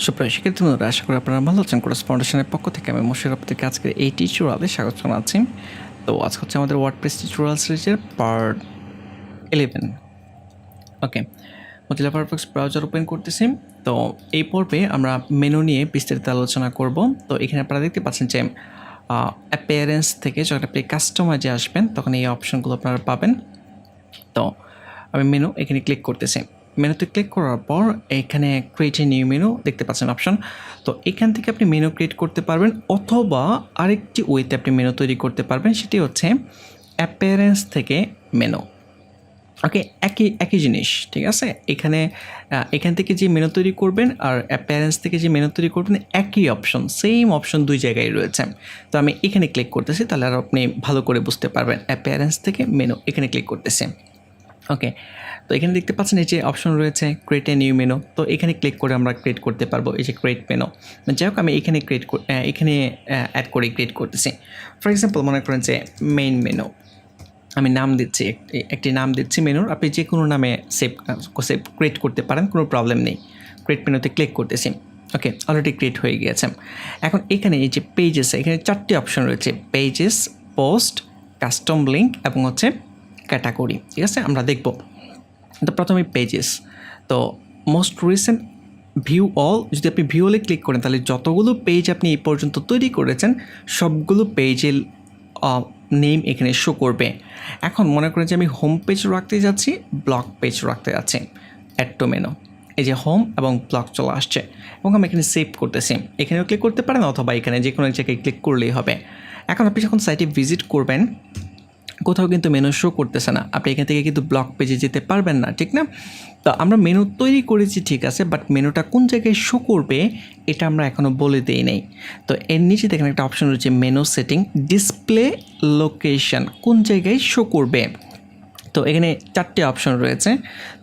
সুপ্রিয় শিক্ষার্থী বন্ধুরা, আশা করি আপনারা ভালো আছেন। কোর্স ফাউন্ডেশনের পক্ষ থেকে আমি মুশির আপনাদেরকে আজকের এই টিউটোরিয়ালে স্বাগত জানাচ্ছি। তো আজকে হচ্ছে আমাদের ওয়ার্ডপ্রেস টিউটোরিয়াল সিরিজের পার্ট 11। ওকে, মোজিলা ফায়ারফক্স ব্রাউজার ওপেন করতেছি। তো এই পর্বে আমরা মেনু নিয়ে বিস্তারিত আলোচনা করব। তো এখানে আপনারা দেখতে পাচ্ছেন যে অ্যাপিয়ারেন্স থেকে যখন আপনি কাস্টমাইজে আসবেন তখন এই অপশনগুলো আপনারা পাবেন। তো আমি মেনু এখানে ক্লিক করতেছি। মেনুতে ক্লিক করার পর এখানে ক্রিয়েট এ নিউ মেনু দেখতে পাচ্ছেন অপশন। তো এখান থেকে আপনি মেনু ক্রিয়েট করতে পারবেন, অথবা আরেকটি ওয়েতে আপনি মেনু তৈরি করতে পারবেন, সেটি হচ্ছে অ্যাপিয়ারেন্স থেকে মেনু। ওকে, একই জিনিস, ঠিক আছে। এখান থেকে যে মেনু তৈরি করবেন আর অ্যাপিয়ারেন্স থেকে যে মেনু তৈরি করবেন একই অপশন, সেম অপশন দুই জায়গায় রয়েছে। তো আমি এখানে ক্লিক করতেছি, তাহলে আর আপনি ভালো করে বুঝতে পারবেন। অ্যাপিয়ারেন্স থেকে মেনু এখানে ক্লিক করতেছি। ওকে, তো এখানে দেখতে পাচ্ছেন এই যে অপশন রয়েছে ক্রিয়েট এ নিউ মেনু। তো এখানে ক্লিক করে আমরা ক্রিয়েট করতে পারবো এই যে ক্রিয়েট মেনু। যাই হোক, আমি এখানে অ্যাড করে ক্রিয়েট করতেছি। ফর এক্সাম্পল মনে করেন যে মেইন মেনু, আমি নাম দিচ্ছি, একটি নাম দিচ্ছি মেনুর। আপনি যে কোনো নামে সেভ ক্রিয়েট করতে পারেন, কোনো প্রবলেম নেই। ক্রিয়েট মেনুতে ক্লিক করতেছি। ওকে, অলরেডি ক্রিয়েট হয়ে গিয়েছে। এখন এখানে এই যে পেজেস, এখানে 4টি অপশন রয়েছে: পেজেস, পোস্ট, কাস্টম লিঙ্ক এবং হচ্ছে ক্যাটাগরি। ঠিক আছে, আমরা দেখব। তো প্রথমে পেজেস। তো মোস্ট রিসেন্ট ভিউ অল, যদি আপনি ভিউ অলে ক্লিক করেন তাহলে যতগুলো পেজ আপনি এই পর্যন্ত তৈরি করেছেন সবগুলো পেজের নেম এখানে শো করবে। এখন মনে করেন যে আমি হোম পেজ রাখতে যাচ্ছি, ব্লগ পেজ রাখতে যাচ্ছি, অ্যাড টু মেনু, এই যে হোম এবং ব্লগ চলে আসছে এবং আমি এখানে সেভ করতেছি। এখানেও ক্লিক করতে পারেন অথবা এখানে যে কোনো এক জায়গায় ক্লিক করলেই হবে। এখন আপনি যখন সাইটে ভিজিট করবেন কোথাও কিন্তু মেনু শো করতেছে না, আপনি এখান থেকে কিন্তু ব্লগ পেজে যেতে পারবেন না, ঠিক না? তো আমরা মেনু তৈরি করেছি, ঠিক আছে, বাট মেনুটা কোন জায়গায় শো করবে এটা আমরা এখনও বলে দিই নেই। তো এর নিচে দেখেন একটা অপশন রয়েছে মেনু সেটিং, ডিসপ্লে লোকেশন, কোন জায়গায় শো করবে। তো এখানে 4টে অপশন রয়েছে।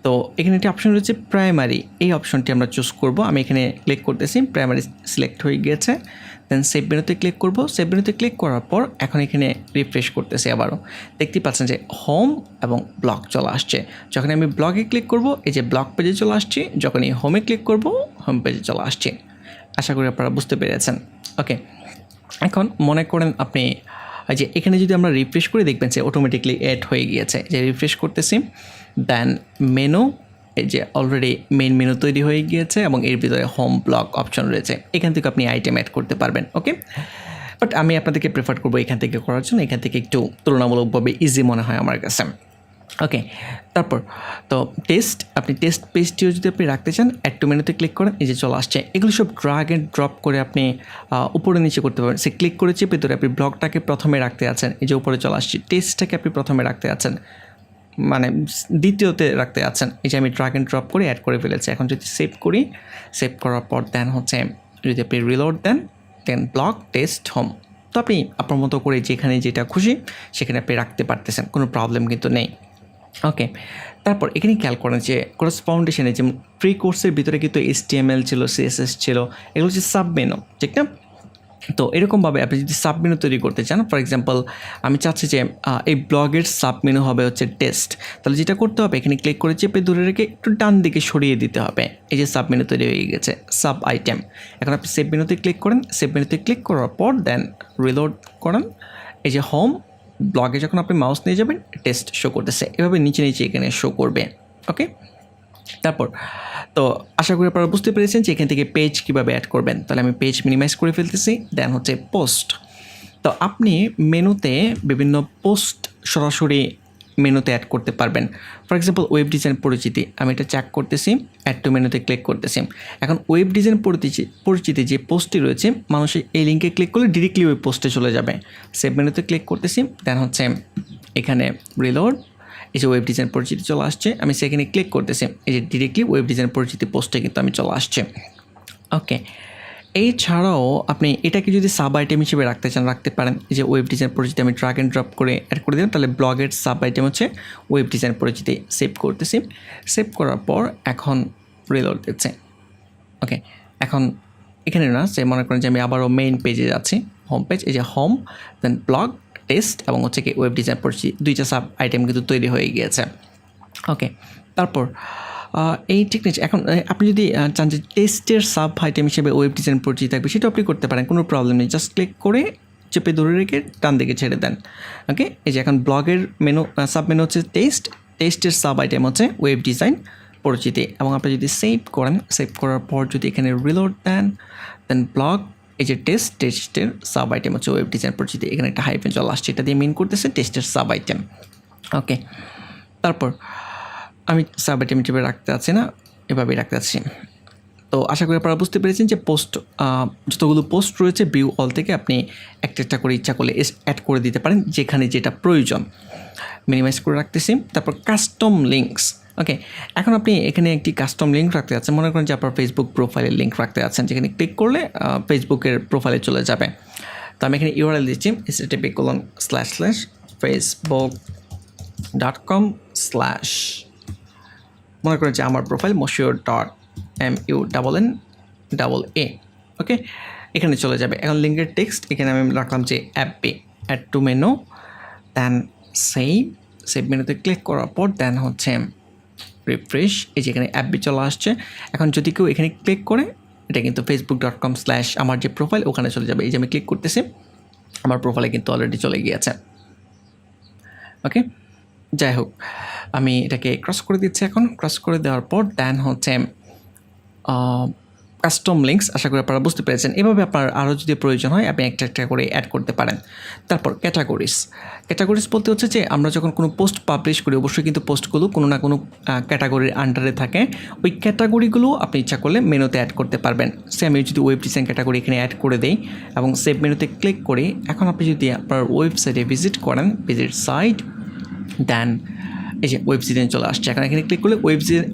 তো এখানে একটি অপশন রয়েছে প্রাইমারি, এই অপশনটি আমরা চুজ করব। আমি এখানে ক্লিক করতেছি, প্রাইমারি সিলেক্ট হয়ে গিয়েছে। দেন সেভ মেনুতে ক্লিক করব। সেভ মেনুতে ক্লিক করার পর এখন এখানে রিফ্রেশ করতেছি আবারও। দেখতে পাচ্ছেন যে হোম এবং ব্লগ চলে আসছে। যখন আমি ব্লগে ক্লিক করব এই যে ব্লগ পেজে চলে আসছি, যখন এই হোমে ক্লিক করব হোম পেজে চলে আসছে। আশা করি আপনারা বুঝতে পেরেছেন। ওকে, এখন মনে করেন আপনি যে এখানে যদি আমরা রিফ্রেশ করে দেখবেন যে অটোমেটিকলি অ্যাড হয়ে গিয়েছে। যে রিফ্রেশ করতেছি, দেন মেনু, এই যে অলরেডি মেইন মেনু তৈরি হয়ে গিয়েছে এবং এর ভিতরে হোম ব্লগ অপশন রয়েছে। এখান থেকে আপনি আইটেম অ্যাড করতে পারবেন। ওকে, বাট আমি আপনাদেরকে প্রেফার করবো এখান থেকে করার জন্য। এখান থেকে একটু তুলনামূলকভাবে ইজি মনে হয় আমার কাছে। ওকে, তারপর তো আপনি টেস্ট পেজটিও যদি আপনি রাখতে চান অ্যাড টু মেনুতে ক্লিক করেন, এই যে চলে আসছে। এগুলো সব ড্রাগ অ্যান্ড ড্রপ করে আপনি উপরে নিচে করতে পারবেন। সে ক্লিক করে চেপে ধরে আপনি ব্লগটাকে প্রথমে রাখতে আছেন, এই যে উপরে চলে আসছে। টেস্টটাকে আপনি প্রথমে রাখতে আছেন, মানে দ্বিতীয়তে রাখতে আছেন। এই যে আমি ড্রাগ অ্যান্ড ড্রপ করে অ্যাড করে ফেলেছি। এখন যদি সেভ করি, সেভ করার পর দেন হচ্ছে যদি আপনি রিলোড দেন, দেন ব্লগ, টেস্ট, হোম। তো আপনি আপনার মতো করে যেখানে যেটা খুশি সেখানে আপনি রাখতে পারতেছেন, কোনো প্রবলেম কিন্তু নেই। ওকে, তারপর এখানে খেয়াল করেন যে কোর্স ফাউন্ডেশনে যেমন প্রি কোর্সের ভিতরে কিন্তু HTML ছিল, CSS ছিল, এগুলো হচ্ছে সাব মেনু, ঠিক না? তো এরকমভাবে আপনি যদি সাব মেনু তৈরি করতে চান, ফর এক্সাম্পল আমি চাচ্ছি যে এই ব্লগের সাব মেনু হবে হচ্ছে টেস্ট, তাহলে যেটা করতে হবে এখানে ক্লিক করে চেপে ধরে রেখে একটু ডান দিকে সরিয়ে দিতে হবে। এই যে সাব মেনু তৈরি হয়ে গেছে, সাব আইটেম। এখন আপনি সেভ মেনুতে ক্লিক করেন, সেভ মেনুতে ক্লিক করার পর দেন রিলোড করেন, এই যে হোম ব্লগে যখন আপনি মাউস নিয়ে যাবেন টেস্ট শো করতেছে, এভাবে নিচে নিচে এখানে শো করবে। ওকে, তারপর তো আশা করি আপনারা বুঝতে পেরেছেন যে এখান থেকে পেজ কীভাবে অ্যাড করবেন। তাহলে আমি পেজ মিনিমাইজ করে ফেলতেছি, দেন হচ্ছে পোস্ট। তো আপনি মেনুতে বিভিন্ন পোস্ট সরাসরি মেনুতে অ্যাড করতে পারবেন। ফর এক্সাম্পল ওয়েব ডিজাইন পরিচিতি, আমি এটা চেক করতেছি, অ্যাড টু মেনুতে ক্লিক করতেছি। এখন ওয়েব ডিজাইন পরিচিতি যে পোস্টটি রয়েছে, মানুষের এই লিঙ্কে ক্লিক করলে ডিরেক্টলি ওই পোস্টে চলে যাবে। সেভ মেনুতে ক্লিক করতেছি, দেন হচ্ছে এখানে রিলোড, এই যে ওয়েব ডিজাইন পরিচিতি চলে আসছে, আমি সেখানে ক্লিক করতেছি, এই যে ডিরেক্টলি ওয়েব ডিজাইন পরিচিতি পোস্টে কিন্তু আমি চলে আসছে। ওকে, এছাড়াও আপনি এটাকে যদি সাব আইটেম হিসেবে রাখতে চান রাখতে পারেন। এই যে ওয়েব ডিজাইন পরিচিতি আমি ড্রাগ অ্যান্ড ড্রপ করে অ্যাড করে দিলাম, তাহলে ব্লগের সাব আইটেম হচ্ছে ওয়েব ডিজাইন পরিচিতি। সেভ করতেছি, সেভ করার পর এখন রিলোড দিচ্ছে। ওকে, এখন এখানে না সে মনে করেন যে আমি আবারও মেইন পেজে যাচ্ছি, হোম পেজ, এই যে হোম, দেন ব্লগ, টেস্ট এবং হচ্ছে কি ওয়েব ডিজাইন পরিচিতি, দুইটা সাব আইটেম কিন্তু তৈরি হয়ে গিয়েছে। ওকে, তারপর এই টেকনিক এখন আপনি যদি চান যে টেস্টের সাব আইটেম হিসেবে ওয়েব ডিজাইন পরিচিত থাকবে সেটা আপনি করতে পারেন, কোনো প্রবলেম নেই। জাস্ট ক্লিক করে চেপে ধরে রেখে ডান দিকে ছেড়ে দেন। ওকে, এই যে এখন ব্লগের মেনু সাব মেনু হচ্ছে টেস্টের সাব আইটেম হচ্ছে ওয়েব ডিজাইন পরিচিতি। এবং আপনি যদি সেভ করেন, সেভ করার পর যদি এখানে রিলোড দেন, দেন ব্লগ, এই যে টেস্টের সাব আইটেম হচ্ছে ওয়েব ডিজাইন পরিচিতি, এখানে একটা হাইফেন চলে আসছে, এটা দিয়ে মিন করতেছে টেস্টের সাব আইটেম। ওকে, তারপর আমি সাব আইটেম হিসেবে রাখতে আছি না, এভাবেই রাখতে আছি। তো আশা করি আপনারা বুঝতে পেরেছেন যে পোস্ট যতগুলো পোস্ট রয়েছে ভিউ অল থেকে আপনি একটা করে ইচ্ছা করলে অ্যাড করে দিতে পারেন যেখানে যেটা প্রয়োজন। মিনিমাইজ করে রাখতেছি। তারপর কাস্টম লিঙ্কস। ওকে, এখন আপনি এখানে একটি কাস্টম লিঙ্ক রাখতে যাচ্ছেন, মনে করেন যে আপনার ফেসবুক প্রোফাইলের লিঙ্ক রাখতে যাচ্ছেন, যেখানে ক্লিক করলে ফেসবুকের প্রোফাইলে চলে যাবে। তো আমি এখানে ইউআরএল দিচ্ছি http://facebook.com/ মনে করেন যে আমার প্রোফাইল moshiur.MUNNA। ওকে, এখানে চলে যাবে। এখন লিঙ্কের টেক্সট এখানে আমি রাখলাম যে অ্যাপে add to menu, then save মেনুতে ক্লিক করার পর দেন হচ্ছে রিফ্রেশ, এই যে এখানে অ্যাপবি চলে আসছে। এখন যদি কেউ এখানে ক্লিক করে এটা কিন্তু facebook.com/ আমার যে প্রোফাইল ওখানে চলে যাবে। এই যে আমি ক্লিক করতেছি, আমার প্রোফাইলে কিন্তু অলরেডি চলে গিয়েছে। ওকে, যাই হোক আমি এটাকে ক্রস করে দিচ্ছি। এখন ক্রস করে দেওয়ার পর দেন হচ্ছে কাস্টম লিঙ্কস। আশা করি আপনারা বুঝতে পেরেছেন। এভাবে আপনার আরও যদি প্রয়োজন হয় আপনি একটা করে অ্যাড করতে পারেন। তারপর ক্যাটাগরিজ বলতে হচ্ছে যে আমরা যখন কোনো পোস্ট পাবলিশ করি অবশ্যই কিন্তু পোস্টগুলো কোনো না কোনো ক্যাটাগরির আন্ডারে থাকে। ওই ক্যাটাগরিগুলো আপনি ইচ্ছা করলে মেনুতে অ্যাড করতে পারবেন। আমি যদি ওয়েব ডিজাইন ক্যাটাগরি এখানে অ্যাড করে দেই এবং সেভ মেনুতে ক্লিক করি, এখন আপনি যদি আপনার ওয়েবসাইটে ভিজিট করেন, ভিজিট সাইট, দেন এই যে ওয়েব ডিজাইন চলে আসছে। এখন এখানে ক্লিক করলে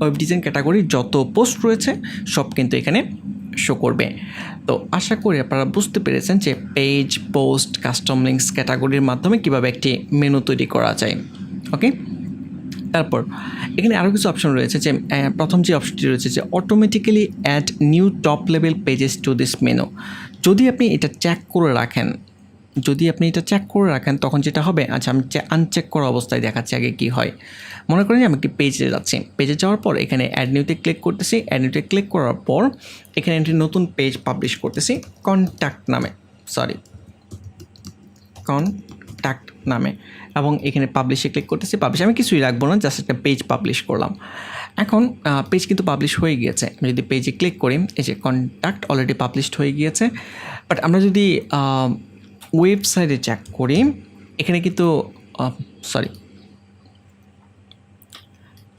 ওয়েব ডিজাইন ক্যাটাগরির যত পোস্ট রয়েছে সব কিন্তু এখানে শো করবে। তো আশা করি আপনারা বুঝতে পেরেছেন যে পেজ, পোস্ট, কাস্টম লিঙ্কস ক্যাটাগরির মাধ্যমে কীভাবে একটি মেনু তৈরি করা যায়। ওকে, তারপর এখানে আরও কিছু অপশন রয়েছে। যে প্রথম যে অপশনটি রয়েছে যে automatically add new top level pages to this menu. যদি আপনি এটা চেক করে রাখেন তখন যেটা হবে, আচ্ছা আমি আনচেক করা অবস্থায় দেখাচ্ছি আগে কি হয়। মনে করেন আমি একটি পেজে যাচ্ছি, পেজে যাওয়ার পর এখানে অ্যাড নিউতে ক্লিক করতেছি। অ্যাড নিউতে ক্লিক করার পর এখানে একটি নতুন পেজ পাবলিশ করতেছি কন্ট্যাক্ট নামে এবং এখানে পাবলিশে ক্লিক করতেছি। আমি কিছুই রাখবো না, জাস্ট একটা পেজ পাবলিশ করলাম। এখন পেজ কিন্তু পাবলিশ হয়ে গিয়েছে। আমি যদি পেজে ক্লিক করি, এই যে কন্ট্যাক্ট অলরেডি পাবলিশড হয়ে গিয়েছে। বাট আমরা যদি ওয়েবসাইটে চেক করি, এখানে কিন্তু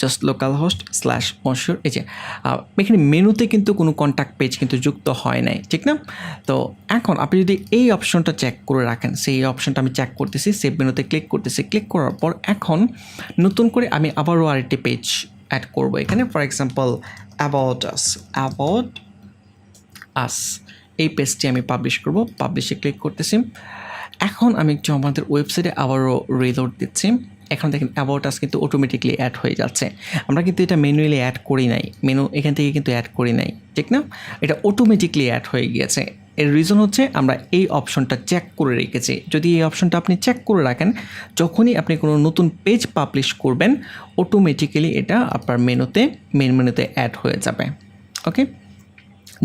জাস্ট localhost/moshiur, এই যে এখানে মেনুতে কিন্তু কোনো কন্ট্যাক্ট পেজ কিন্তু যুক্ত হয় নাই, ঠিক না? তো এখন আপনি যদি এই অপশনটা চেক করে রাখেন, সেই অপশনটা আমি চেক করতেছি, সেভ মেনুতে ক্লিক করতেছি। ক্লিক করার পর এখন নতুন করে আমি আবারও আরেকটি পেজ অ্যাড করব এখানে। ফর এক্সাম্পল অ্যাবাউট আস, এই পেজটি আমি পাবলিশ করব। পাবলিশে ক্লিক করতেছি। এখন আমি একটু আমাদের ওয়েবসাইটে আবারও রিলোড দিচ্ছি। এখন দেখেন অ্যাবাউট আস কিন্তু অটোমেটিকলি অ্যাড হয়ে যাচ্ছে। আমরা কিন্তু এটা ম্যানুয়ালি অ্যাড করি নাই, এখান থেকে কিন্তু অ্যাড করি নাই, ঠিক না? এটা অটোমেটিকলি অ্যাড হয়ে গিয়েছে। এর রিজন হচ্ছে আমরা এই অপশনটা চেক করে রেখেছি। যদি এই অপশনটা আপনি চেক করে রাখেন, যখনই আপনি কোনো নতুন পেজ পাবলিশ করবেন অটোমেটিক্যালি এটা আপনার মেন মেনুতে অ্যাড হয়ে যাবে। ওকে,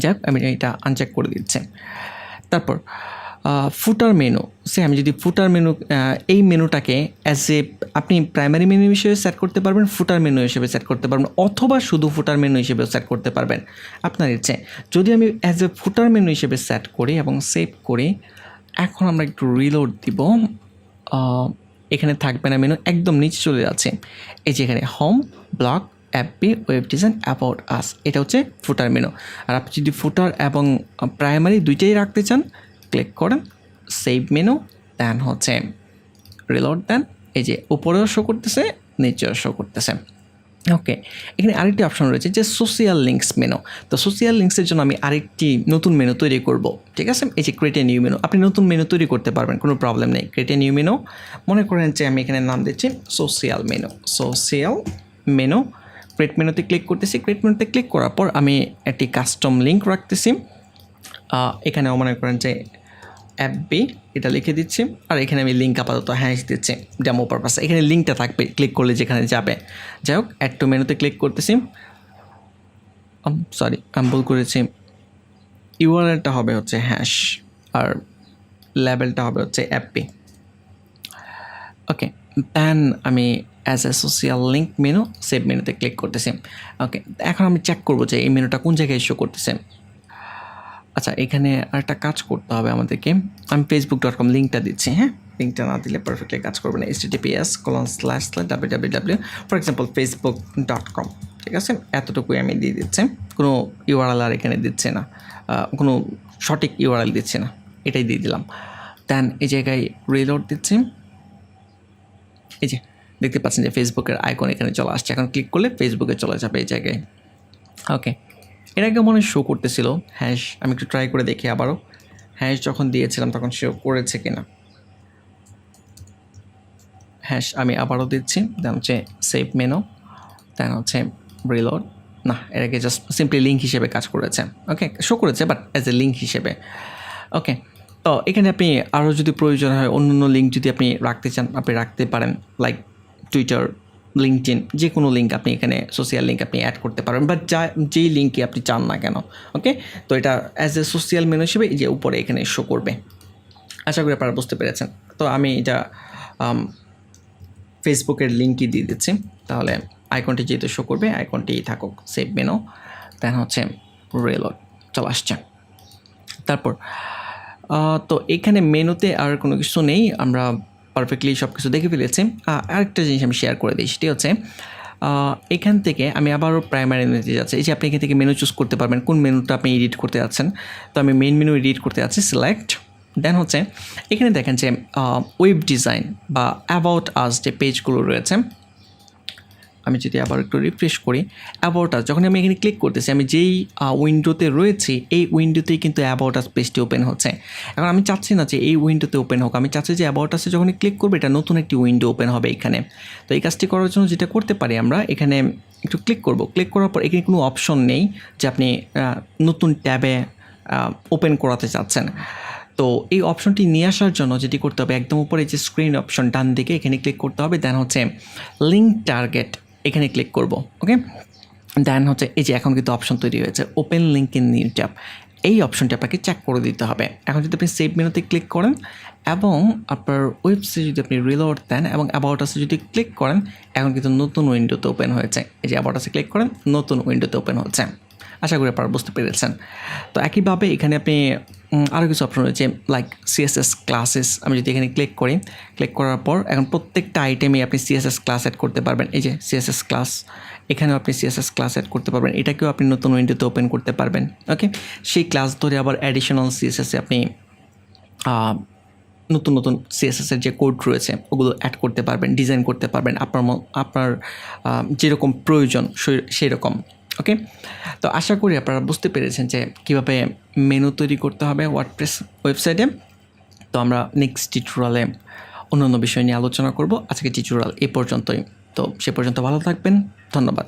যাক আমি এটা আনচেক করে দিচ্ছি। তারপর ফুটার মেনু, আমি যদি ফুটার মেনু এই মেনুটাকে আপনি প্রাইমারি মেনু হিসেবে সেট করতে পারবেন, ফুটার মেনু হিসেবে সেট করতে পারবেন, অথবা শুধু ফুটার মেনু হিসেবে সেট করতে পারবেন, আপনার ইচ্ছে। যদি আমি ফুটার মেনু হিসেবে সেট করি এবং সেভ করি, এখন আমরা একটু রিলোড দিব। এখানে থাকবে না মেনু, একদম নিচে চলে যাচ্ছে। এই যে এখানে home, blog, Appy, web design, about us, এটা হচ্ছে ফুটার মেনু। আর আপনি যদি ফুটার এবং প্রাইমারি দুইটাই রাখতে চান, ক্লিক করেন, সেভ মেনু, দেন হচ্ছে রিলোড দেন। এই যে উপরেও শো করতেছে, নিচেও শো করতেছে। ওকে, এখানে আরেকটি অপশন রয়েছে যে সোশ্যাল লিঙ্কস মেনু। তো সোশ্যাল লিঙ্কসের জন্য আমি আরেকটি নতুন মেনু তৈরি করব, ঠিক আছে? এই যে ক্রিয়েট এ নিউ মেনু, আপনি নতুন মেনু তৈরি করতে পারবেন, কোনো প্রবলেম নেই। ক্রিয়েট এ নিউ মেনু, মনে করেন যে আমি এখানে নাম দিচ্ছি সোশ্যাল মেনু। ক্রিয়েট মেনুতে ক্লিক করতেছি। ক্রিয়েট মেনুতে ক্লিক করার পর আমি একটি কাস্টম লিঙ্ক রাখতেছি। এখানেও মনে করেন যে অ্যাপবি, এটা লিখে দিচ্ছি। আর এখানে আমি লিঙ্ক আপাতত হ্যাশ দিচ্ছি ডেমো পারপাসে। এখানে লিঙ্কটা থাকবে, ক্লিক করলে যেখানে যাবে। যাই হোক, অ্যাড টু মেনুতে ক্লিক করতেছি। সরি আমি ভুল করেছি, ইউআরএলটা হবে হচ্ছে হ্যাশ আর লেবেলটা হবে হচ্ছে অ্যাপি। ওকে, দেন আমি as a social link menu save মেনুতে ক্লিক করতেছি। ওকে, এখন আমি চেক করবো যে এই মেনুটা কোন জায়গায় শো করতেছে। আচ্ছা, এখানে আরেকটা কাজ করতে হবে আমাদেরকে। আমি facebook.com লিঙ্কটা দিচ্ছি, হ্যাঁ, লিঙ্কটা না দিলে পারফেক্টলি কাজ করবে না। https://www ফর এক্সাম্পল facebook.com, ঠিক আছে, এতটুকুই আমি দিয়ে দিচ্ছি, কোনো ইউআরএল আর এখানে দিচ্ছে না, কোনো সঠিক ইউআরএল দিচ্ছে না, এটাই দিয়ে দিলাম। দেন এই জায়গায় রিলোড দিচ্ছি, এই যে দেখতে পাচ্ছেন যে ফেসবুকের আইকন এখানে চলে আসছে। এখন ক্লিক করলে ফেসবুকে চলে যাবে এই জায়গায়। ওকে, এর আগে মনে শো করতেছিল হ্যাশ, আমি একটু ট্রাই করে দেখি আবারও, হ্যাশ যখন দিয়েছিলাম তখন শো করেছে কিনা। হ্যাশ আমি আবারও দিচ্ছি, দেন হচ্ছে সেভ মেনু, দেন হচ্ছে রিলোড। না, এর আগে জাস্ট সিম্পলি লিঙ্ক হিসেবে কাজ করেছে। ওকে, শো করেছে বাট অ্যাজ এ লিঙ্ক হিসেবে। ওকে, তো এখানে আপনি আরও যদি প্রয়োজন হয় অন্য লিঙ্ক যদি আপনি রাখতে চান আপনি রাখতে পারেন, লাইক টুইটার, লিঙ্কডইন, যে কোনো লিঙ্ক আপনি এখানে সোশ্যাল লিঙ্ক আপনি অ্যাড করতে পারবেন, বাট যেই লিঙ্কে আপনি চান না কেন। ওকে, তো এটা অ্যাজ এ সোশ্যাল মেনু হিসেবে এই যে উপরে এখানে শো করবে। আশা করি আপনারা বুঝতে পেরেছেন। তো আমি এটা ফেসবুকের লিঙ্কই দিয়ে দিচ্ছি, তাহলে আইকনটি যেহেতু শো করবে আইকনটিই থাকুক। সেভ মেনু, দেন হচ্ছে রিলোড, চলে আসছে। তারপর তো এখানে মেনুতে আর কোনো কিছু নেই, আমরা পারফেক্টলি সব কিছু দেখে ফেলেছি। আরেকটা জিনিস আমি শেয়ার করে দিই, সেটি হচ্ছে এখান থেকে আমি আবারও প্রাইমারি মেনুতে যাচ্ছি। এই যে আপনি এখান থেকে মেনু চুজ করতে পারবেন কোন মেনুটা আপনি এডিট করতে যাচ্ছেন। তো আমি মেইন মেনু এডিট করতে যাচ্ছি, সিলেক্ট, দেন হচ্ছে এখানে দেখেন যে ওয়েব ডিজাইন বা অ্যাবাউট আস যে পেজগুলো রয়েছে, আমি যদি আবার একটু রিফ্রেশ করি, অ্যাবাউট আস যখন আমি এখানে ক্লিক করতেছি, আমি যেই উইন্ডোতে রয়েছি এই উইন্ডোতেই কিন্তু অ্যাবাউট আস পেজটি ওপেন হচ্ছে। এখন আমি চাচ্ছি না যে এই উইন্ডোতে ওপেন হোক, আমি চাচ্ছি যে অ্যাবাউট আসে যখনই ক্লিক করবে এটা নতুন একটি উইন্ডো ওপেন হবে এখানে। তো এই কাজটি করার জন্য যেটা করতে পারি আমরা, এখানে একটু ক্লিক করব, ক্লিক করার পর এখানে কোনো অপশন নেই যে আপনি নতুন ট্যাবে ওপেন করাতে চাচ্ছেন। তো এই অপশনটি নিয়ে আসার জন্য যেটি করতে হবে, একদম উপরে যে স্ক্রিন অপশন ডান দিকে এখানে ক্লিক করতে হবে, দেন হচ্ছে লিঙ্ক টার্গেট এখানে ক্লিক করব। ওকে, দেন হচ্ছে এই যে এখন কিন্তু অপশন তৈরি হয়েছে open link in new tab, এই অপশনটি আপনাকে চেক করে দিতে হবে। এখন যদি আপনি সেভ মেনুতে ক্লিক করেন এবং আপনার ওয়েবসাইট যদি আপনি রিলোড দেন এবং অ্যাবাউট আসে যদি ক্লিক করেন, এখন কিন্তু নতুন উইন্ডোতে ওপেন হয়েছে। এই যে অ্যাবাউট আসে ক্লিক করেন, নতুন উইন্ডোতে ওপেন হচ্ছে। আশা করি আপনারা বুঝতে পেরেছেন। তো একইভাবে এখানে আপনি আরও কিছু অপশন রয়েছে, লাইক সিএসএস ক্লাসেস। আমি যদি এখানে ক্লিক করি, ক্লিক করার পর এখন প্রত্যেকটা আইটেমে আপনি সিএসএস ক্লাস অ্যাড করতে পারবেন। এই যে সিএসএস ক্লাস, এখানেও আপনি সিএসএস ক্লাস অ্যাড করতে পারবেন, এটাকেও আপনি নতুন উইন্ডোতে ওপেন করতে পারবেন। ওকে, সেই ক্লাস ধরে আবার অ্যাডিশনাল সিএসএসে আপনি নতুন নতুন সিএসএসের যে কোড রয়েছে ওগুলো অ্যাড করতে পারবেন, ডিজাইন করতে পারবেন আপনার যেরকম প্রয়োজন সেই রকম। ওকে, তো আশা করি আপনারা বুঝতে পেরেছেন যে কীভাবে মেনু তৈরি করতে হবে ওয়ার্ডপ্রেস ওয়েবসাইটে। তো আমরা নেক্সট টিউটোরিয়ালে অন্যান্য বিষয় নিয়ে আলোচনা করব। আজকে টিউটোরিয়াল এই পর্যন্তই। তো সে পর্যন্ত ভালো থাকবেন, ধন্যবাদ।